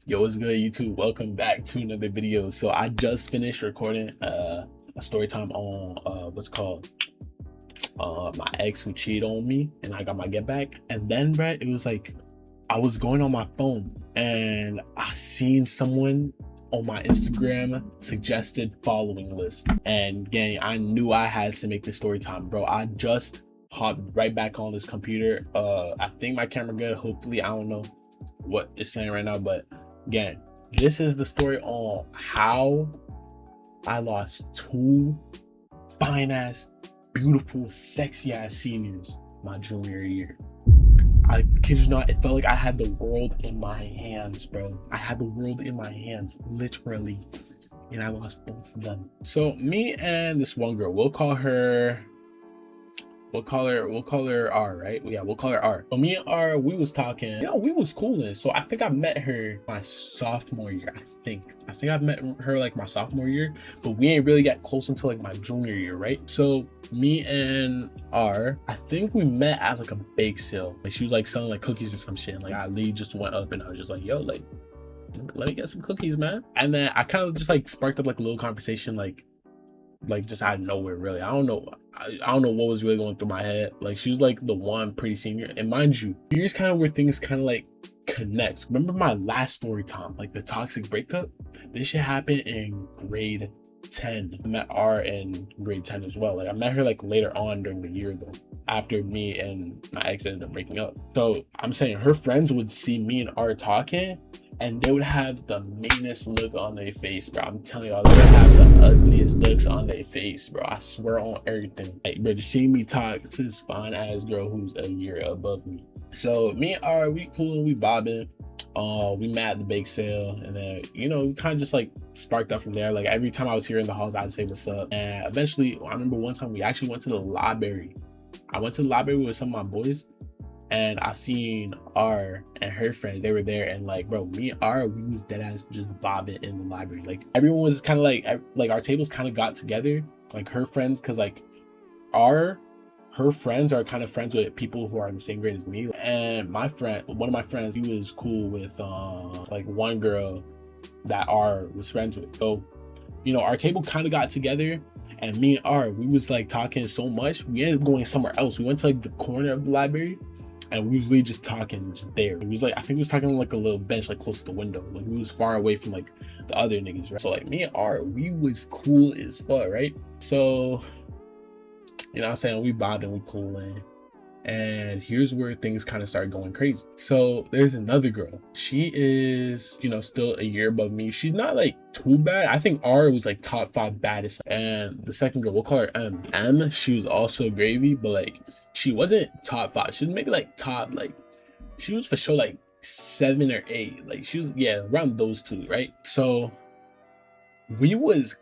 Yo, what's good, YouTube? Welcome back to another video. So I just finished recording a story time on what's called my ex who cheated on me, and I got my get back. And then, bruh, it was like I was going on my phone and I seen someone on my Instagram suggested following list, and gang, I knew I had to make this story time, bro. I just hopped right back on this computer. I think my camera good. Hopefully, I don't know what it's saying right now, but again, this is the story on how I lost two fine ass, beautiful, sexy ass seniors my junior year. I kid you not, it felt like I had the world in my hands, bro. I had the world in my hands, literally, and I lost both of them. So me and this one girl, we'll call her R, right? Yeah, we'll call her R. So me and R, we was talking, we was cooling. So I think I met her my sophomore year. I think I met her like my sophomore year, but we ain't really got close until like my junior year, right? So me and R, I think we met at like a bake sale. Like she was like selling like cookies or some shit. And, like I literally just went up and I was just like, yo, like, let me get some cookies, man. And then I kind of just like sparked up like a little conversation, like just out of nowhere, really. I don't know what was really going through my head. Like she was like the one pretty senior, and mind you, here's kind of where things kind of like connect. Remember my last story time, like the toxic breakup? This shit happened in grade 10. I met R in grade 10 as well. Like I met her like later on during the year though, after me and my ex ended up breaking up. So I'm saying her friends would see me and R talking, and they would have the meanest look on their face, bro. I'm telling y'all, they would have the ugliest looks on their face, bro. I swear on everything. Like, bro, just seeing me talk to this fine ass girl who's a year above me. So me and R, we coolin', we bobbing. We met at the bake sale, and then we kind of just like sparked up from there. Like every time I was here in the halls, I'd say what's up. And eventually, I remember one time we actually went to the library. I went to the library with some of my boys, and I seen R and her friends. They were there, and like, bro, me and R, we was dead ass just bobbing in the library. Like everyone was kind of like our tables kind of got together, like her friends, because like her friends are kind of friends with people who are in the same grade as me. And my friend, one of my friends, he was cool with like one girl that R was friends with. So our table kind of got together, and me and R, we was like talking so much, we ended up going somewhere else. We went to like the corner of the library, and we was really just talking just there. It was like, I think we was talking on like a little bench like close to the window. Like we was far away from like the other niggas, right? So like me and R, we was cool as fuck, right? So what I'm saying, we bobbing, we cooling, and here's where things kind of start going crazy. So there's another girl. She is still a year above me. She's not like too bad. I think R was like top 5 baddest. And the second girl, we'll call her M. She was also gravy, but like she wasn't top 5. She was maybe like top, like she was for sure like 7 or 8. Like she was, yeah, around those two, right? So we was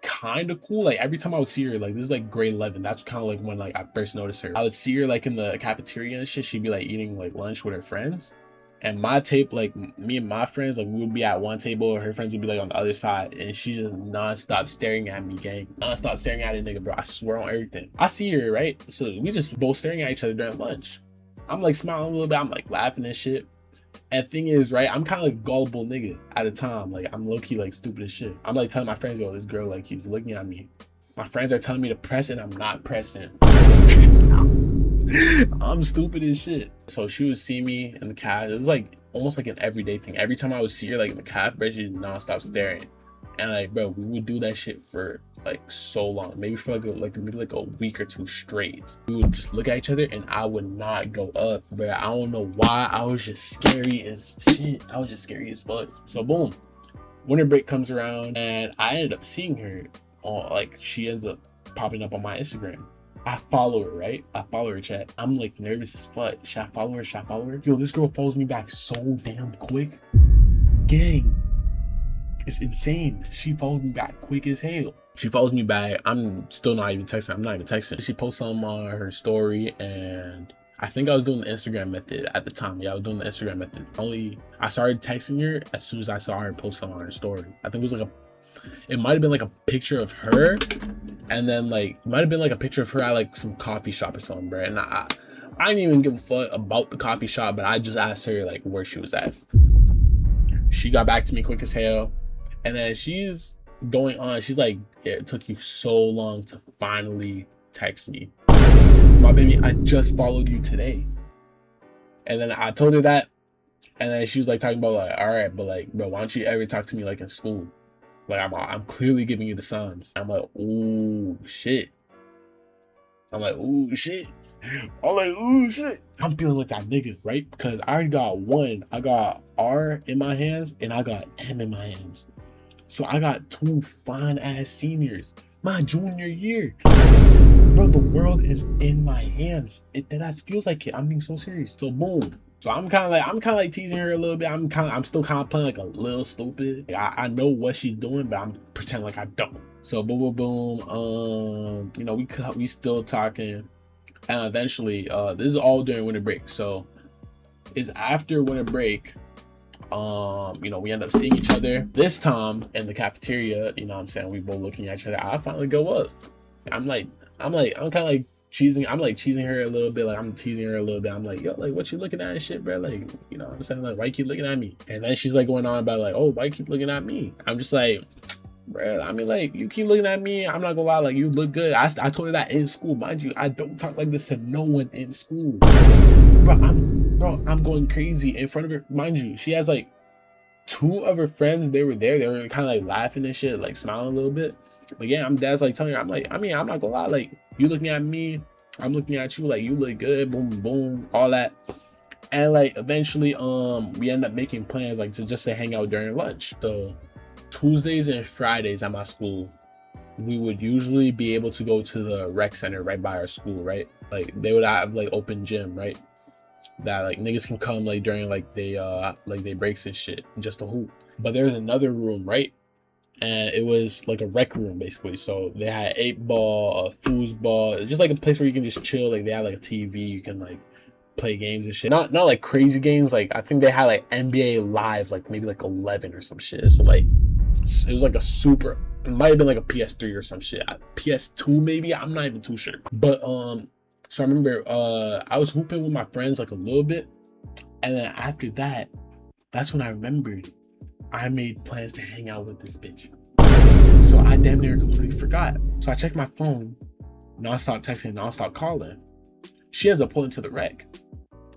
kind of cool. Like every time I would see her, like this is like grade 11, that's kind of like when like I first noticed her. I would see her like in the cafeteria and shit. She'd be like eating like lunch with her friends, and my tape, like me and my friends, like we would be at one table, her friends would be like on the other side, and she just non-stop staring at me, gang. Non-stop staring at a nigga, bro. I swear on everything. I see her, right? So we just both staring at each other during lunch. I'm like smiling a little bit, I'm like laughing and shit. And thing is, right, I'm kind of like gullible nigga at the time. Like I'm low-key like stupid as shit. I'm like telling my friends, yo, this girl, like he's looking at me. My friends are telling me to press it, and I'm not pressing. I'm stupid as shit. So she would see me in the caf. It was like almost like an everyday thing. Every time I would see her like in the caf, bro, she'd non-stop staring. And like, bro, we would do that shit for like so long, maybe for maybe like a week or two straight. We would just look at each other, and I would not go up, bro. I don't know why. I was just scary as shit. I was just scary as fuck. So boom, winter break comes around, and I ended up seeing her on, like, she ends up popping up on my Instagram. I follow her, right? I follow her, chat. I'm like nervous as fuck. Should I follow her? Should I follow her? Yo, this girl follows me back so damn quick, gang. It's insane. She follows me back quick as hell. She follows me back. I'm still not even texting. I'm not even texting. She posts something on her story, and I think I was doing the Instagram method at the time. Yeah, I was doing the Instagram method. I started texting her as soon as I saw her post something on her story. I think it was like it might have been like a picture of her, and then like it might have been like a picture of her at like some coffee shop or something, bro. And I didn't even give a fuck about the coffee shop, but I just asked her like where she was at. She got back to me quick as hell. And then she's going on. She's like, yeah, it took you so long to finally text me. My baby, I just followed you today. And then I told her that. And then she was like talking about like, all right, but like, bro, why don't you ever talk to me like in school? Like I'm clearly giving you the signs. I'm like, ooh, shit. I'm like, ooh, shit. I'm feeling like that nigga, right? Because I already got one. I got R in my hands and I got M in my hands. So I got two fine ass seniors. My junior year. Bro, the world is in my hands. That feels like it. I'm being so serious. So boom. So I'm kind of like teasing her a little bit. I'm still kind of playing like a little stupid. Like, I know what she's doing, but I'm pretending like I don't. So boom, boom, boom. You know, we still talking, and eventually, this is all during winter break. So it's after winter break. You know, we end up seeing each other this time in the cafeteria. You know what I'm saying? We both looking at each other. I finally go up. I'm kind of like cheesing. I'm like cheesing her a little bit. Like I'm teasing her a little bit. I'm like, yo, like what you looking at and shit, bro? Like, you know what I'm saying? Like, why you keep looking at me? And then she's like going on about like, oh, why you keep looking at me? I'm just like, bro, I mean, like, you keep looking at me. I'm not gonna lie, like, you look good. I told her that in school. Mind you, I don't talk like this to no one in school. Bro, I'm going crazy in front of her. Mind you, she has like two of her friends. They were there. They were kind of like laughing and shit, like smiling a little bit. But yeah, dad's like telling her, I'm like, I mean, I'm not gonna lie, like, you looking at me, I'm looking at you, like, you look good, boom, boom, all that. And like eventually, we end up making plans like to hang out during lunch. So Tuesdays and Fridays at my school, we would usually be able to go to the rec center right by our school, right? Like they would have like open gym, right? That like niggas can come like during like they breaks and shit, just to hoop. But there's another room, right? And it was like a rec room basically. So they had 8-ball, a foosball. It's just like a place where you can just chill. Like they had like a TV, you can like play games and shit. Not like crazy games. Like I think they had like NBA Live, like maybe like 11 or some shit. So like it was like a super. It might have been like a PS3 or some shit. PS2 maybe. I'm not even too sure. But so I remember I was hooping with my friends like a little bit, and then after that, that's when I remembered I made plans to hang out with this bitch. So I damn near completely forgot. So I checked my phone, nonstop texting, nonstop calling. She ends up pulling to the rec.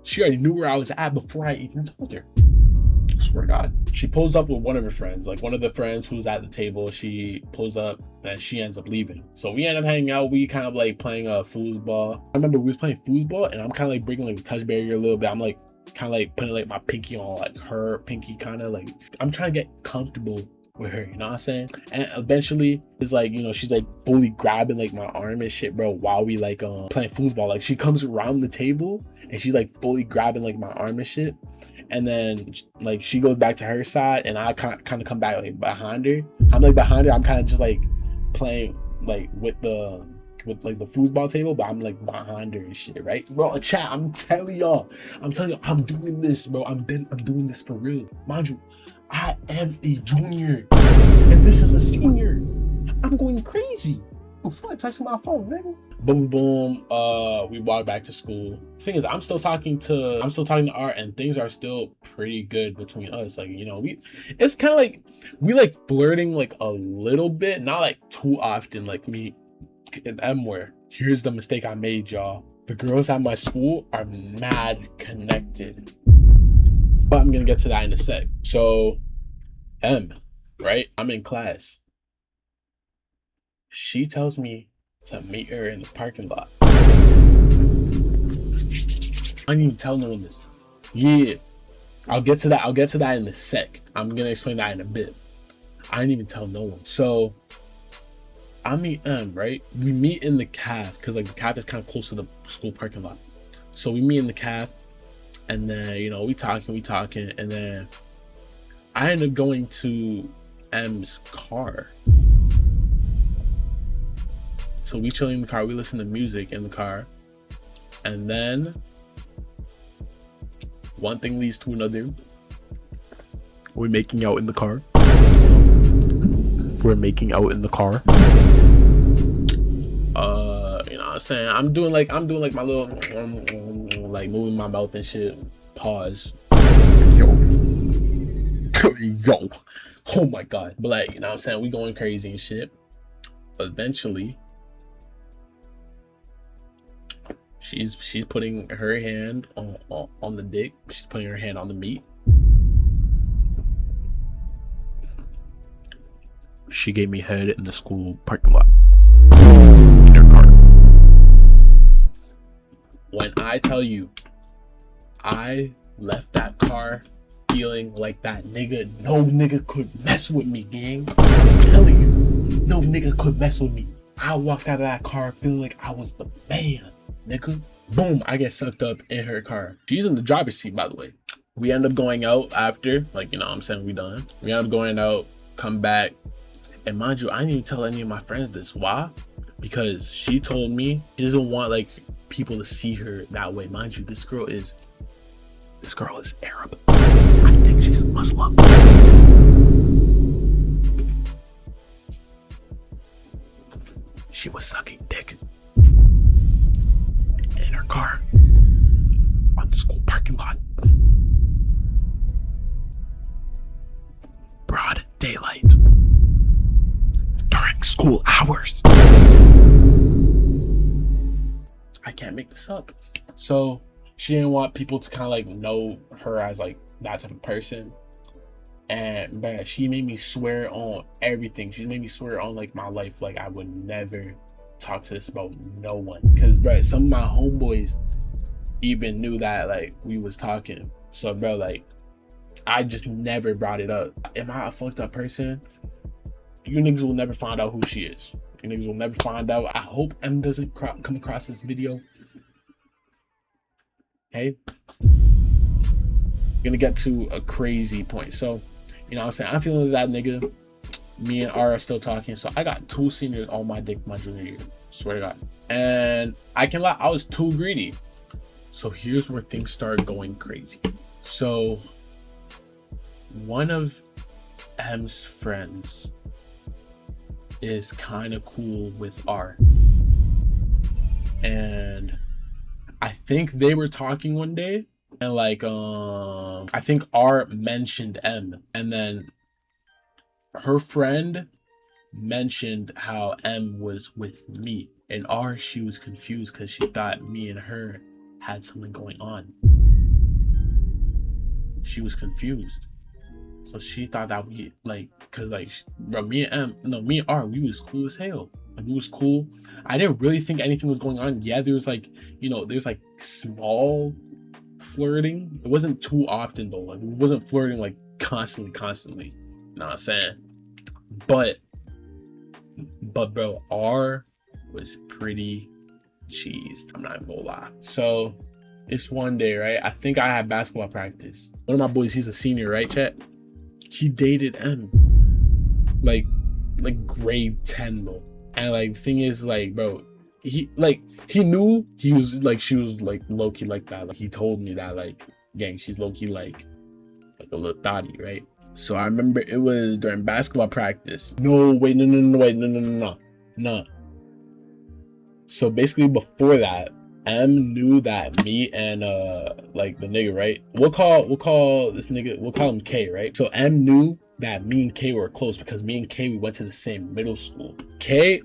She already knew where I was at before I even told her. I swear to God. She pulls up with one of her friends, like one of the friends who's at the table. She pulls up and she ends up leaving. So we end up hanging out. We kind of like playing foosball. I remember we was playing foosball and I'm kind of like breaking like the touch barrier a little bit. I'm like kind of like putting like my pinky on like her pinky, kind of like I'm trying to get comfortable with her, you know what I'm saying? And eventually it's like, you know, she's like fully grabbing like my arm and shit, bro, while we like playing foosball. Like she comes around the table and she's like fully grabbing like my arm and shit. And then like she goes back to her side and I kind of come back like behind her. I'm like behind her. I'm kind of just like playing like with like the foosball table, but I'm like behind her and shit, right? Bro, chat, I'm telling y'all, I'm doing this, bro. I'm doing this for real. Mind you, I am a junior and this is a senior. I'm going crazy. Before I touch my phone, nigga. Boom, boom. We walk back to school. The thing is, I'm still talking to Art, and things are still pretty good between us. Like, you know, it's kind of like we like flirting like a little bit, not like too often. Like me and M were. Here's the mistake I made, y'all. The girls at my school are mad connected, but I'm gonna get to that in a sec. So, M, right? I'm in class. She tells me to meet her in the parking lot. I didn't even tell no one this. Yeah, I'll get to that in a sec. I'm gonna explain that in a bit. I didn't even tell no one. So I meet M, right? We meet in the caf because like the caf is kind of close to the school parking lot. So we meet in the caf, and then you know we talking, and then I end up going to M's car. So we chill in the car, we listen to music in the car, and then one thing leads to another. We're making out in the car. You know what I'm saying? I'm doing like my little like moving my mouth and shit. Pause. Yo. Yo, oh my god. But like, you know what I'm saying, we going crazy and shit. Eventually she's putting her hand on the dick. She's putting her hand on the meat. She gave me head in the school parking lot in her car. When I tell you, I left that car feeling like that nigga, no nigga could mess with me, gang. I'm telling you, no nigga could mess with me. I walked out of that car feeling like I was the man, nigga. Boom, I get sucked up in her car. She's in the driver's seat, by the way. We end up going out after, like, you know what I'm saying, we done. We end up going out, come back. And mind you, I didn't even tell any of my friends this. Why? Because she told me she doesn't want like people to see her that way. Mind you, this girl is Arab. I think she's Muslim. She was sucking dick in her car on the school parking lot. Broad daylight. During school hours. I can't make this up. So she didn't want people to kind of like know her as like that type of person. And man, she made me swear on everything. She made me swear on like my life, like I would never talk to this about no one. Cause bro, some of my homeboys even knew that like we was talking. So bro, like I just never brought it up. Am I a fucked up person? You niggas will never find out who she is. You niggas will never find out. I hope M doesn't come across this video. Okay, gonna get to a crazy point. So, you know what I'm saying, I'm feeling that nigga. Me and R are still talking. So I got 2 seniors on my dick my junior year. Swear to God. And I can lie, I was too greedy. So here's where things start going crazy. So one of M's friends is kind of cool with R. And I think they were talking one day. And like I think R mentioned M, and then her friend mentioned how M was with me, and R, she was confused because she thought me and her had something going on. She was confused, so she thought that we like, cause like bro, me and R, we was cool as hell. Like we was cool. I didn't really think anything was going on. Yeah, there was like, you know, there's like small flirting. It wasn't too often though. Like we wasn't flirting like constantly. You know what I'm saying? But bro, R was pretty cheesed. I'm not even gonna lie. So it's one day, right? I think I had basketball practice. One of my boys, he's a senior, right, chat? He dated M. Like grade 10 though. And like the thing is, like, bro, he knew he was like, she was like low-key like that. Like he told me that, like, gang, she's low-key like a little thotty, right? So I remember it was during basketball practice. No. So basically before that, M knew that me and like the nigga, right? We'll call this nigga, we'll call him K, right? So M knew that me and K were close because me and K, we went to the same middle school. K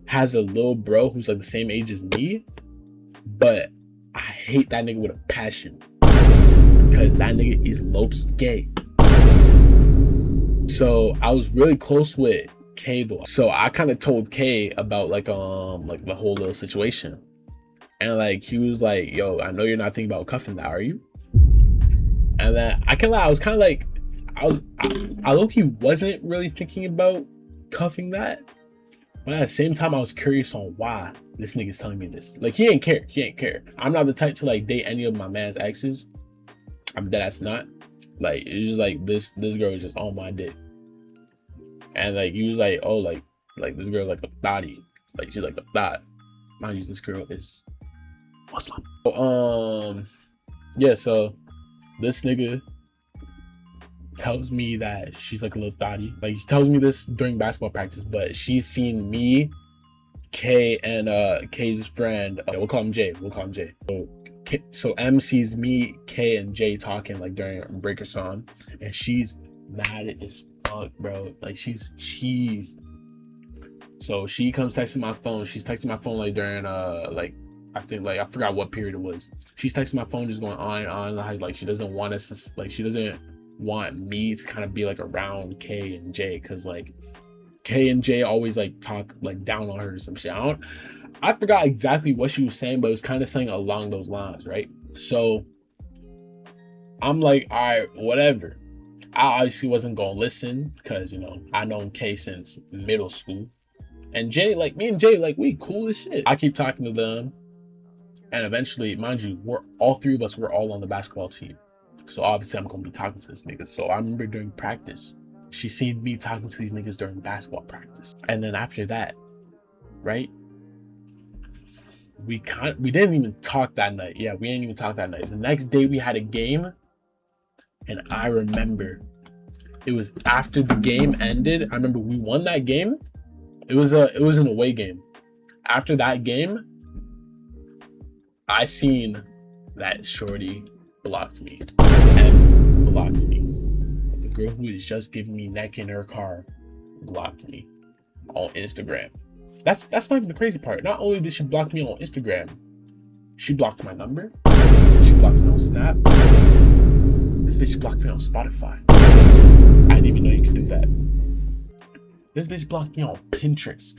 has a little bro who's like the same age as me, but I hate that nigga with a passion because that nigga is low-key gay. So I was really close with K though. So I kind of told K about like the whole little situation. And like he was like, yo, I know you're not thinking about cuffing that, are you? And then I can't lie, I was kind of like, I low-key wasn't really thinking about cuffing that. But at the same time, I was curious on why this nigga's telling me this. Like, he ain't care. I'm not the type to like date any of my man's exes. I'm deadass not. Like, it's just like this girl is just on my dick. And like he was like, oh, like this girl like a thotty. Like she's like a thot. Mind you, this girl is Muslim. Yeah, so this nigga tells me that she's like a little thotty. Like she tells me this during basketball practice, but she's seen me, K, and K's friend. We'll call him Jay. So So M sees me, K, and J talking like during break or song, and she's mad as fuck, bro. Like she's cheesed. So she comes texting my phone. She's texting my phone like during like I think like I forgot what period it was. She's texting my phone just going on and on. Like she doesn't want us to, like she doesn't want me to kind of be like around K and J, because like K and J always like talk like down on her or some shit. I forgot exactly what she was saying, but it was kind of saying along those lines, right? So I'm like, all right, whatever. I obviously wasn't gonna listen because, you know, I known K since middle school. And Jay, like me and Jay, like we cool as shit. I keep talking to them. And eventually, mind you, all three of us were all on the basketball team. So obviously I'm gonna be talking to this nigga. So I remember during practice, she seen me talking to these niggas during basketball practice. And then after that, right? We didn't even talk that night. Yeah, we didn't even talk that night. The next day we had a game, and I remember it was after the game ended. I remember we won that game. It was an away game. After that game, I seen that shorty blocked me and blocked me. The girl who was just giving me neck in her car blocked me on Instagram. That's not even the crazy part. Not only did she block me on Instagram, she blocked my number. She blocked me on Snap. This bitch blocked me on Spotify. I didn't even know you could do that. This bitch blocked me on Pinterest.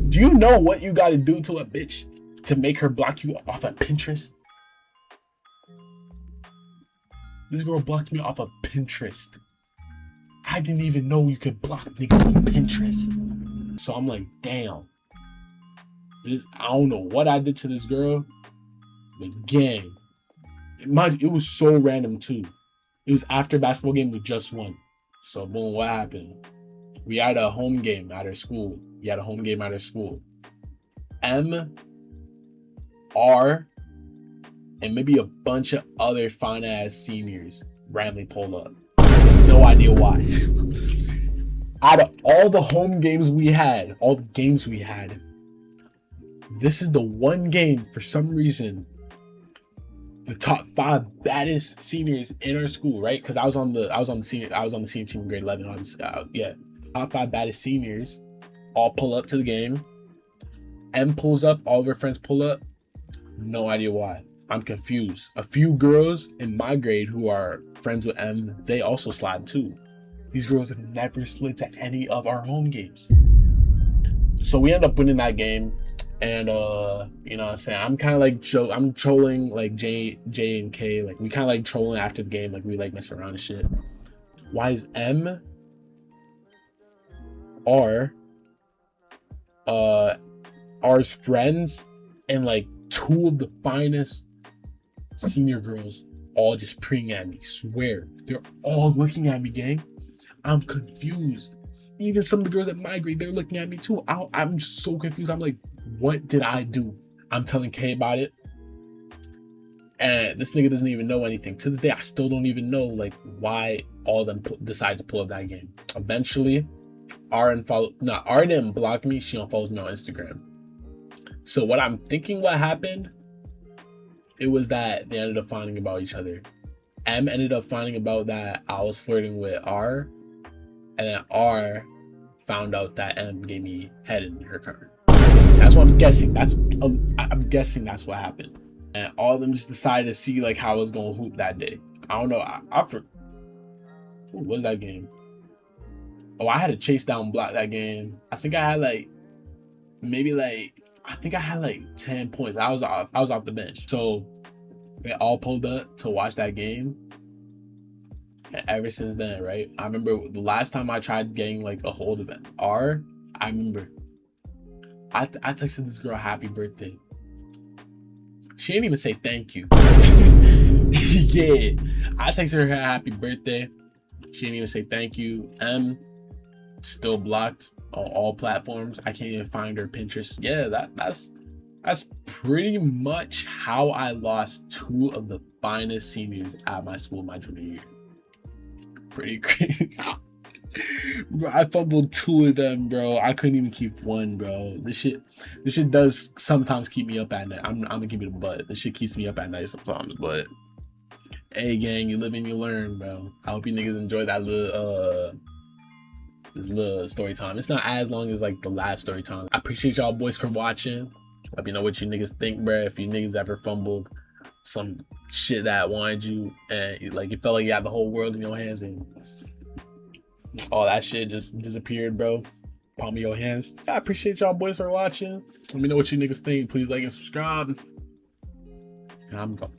Do you know what you gotta do to a bitch to make her block you off of Pinterest? This girl blocked me off of Pinterest. I didn't even know you could block niggas on Pinterest. So I'm like, damn. I don't know what I did to this girl, but gang. It was so random too. It was after a basketball game we just won. So boom, what happened? We had a home game at our school. M, R, and maybe a bunch of other fine ass seniors randomly pulled up. No idea why. Out of all the home games we had, this is the one game for some reason the top 5 baddest seniors in our school, right? Because I was on the senior team in grade 11. Obviously, yeah, top 5 baddest seniors all pull up to the game. M pulls up, all of her friends pull up. No idea why. I'm confused. A few girls in my grade who are friends with M, they also slide too. These girls have never slid to any of our home games. So we end up winning that game. And you know what I'm saying? I'm kind of like I'm trolling like J and K. Like we kind of like trolling after the game. Like we like messing around and shit. Why is M, R, R's friends and like 2 of the finest senior girls all just preying at me? Swear. They're all looking at me, gang. I'm confused. Even some of the girls at my grade, they're looking at me too. I'm just so confused. I'm like, what did I do? I'm telling K about it. And this nigga doesn't even know anything. To this day, I still don't even know like why all of them decided to pull up that game. Eventually, R didn't block me. She unfollows me on Instagram. So what I'm thinking what happened, it was that they ended up finding about each other. M ended up finding about that I was flirting with R. And then R found out that M gave me head in her car. That's what I'm guessing. I'm guessing that's what happened. And all of them just decided to see like how I was gonna hoop that day. I don't know. What was that game? Oh, I had to chase down block that game. I think I had like 10 points. I was off the bench. So they all pulled up to watch that game. And ever since then, right? I remember the last time I tried getting like a hold of R, I remember I texted this girl happy birthday. She didn't even say thank you. Yeah. I texted her happy birthday. She didn't even say thank you. M still blocked on all platforms. I can't even find her Pinterest. Yeah, that's pretty much how I lost 2 of the finest seniors at my school my junior year. Pretty crazy. Bro, I fumbled 2 of them, bro. I couldn't even keep 1, bro. This shit does sometimes keep me up at night. I'm gonna give it a butt. This shit keeps me up at night sometimes, but hey, gang, you live and you learn, bro. I hope you niggas enjoy that little this little story time. It's not as long as like the last story time. I appreciate y'all boys for watching. Let me know what you niggas think, bro. If you niggas ever fumbled some shit that wanted you and like you felt like you had the whole world in your hands and all that shit just disappeared, bro. Palm of your hands. I appreciate y'all boys for watching. Let me know what you niggas think. Please like and subscribe. And I'm gone.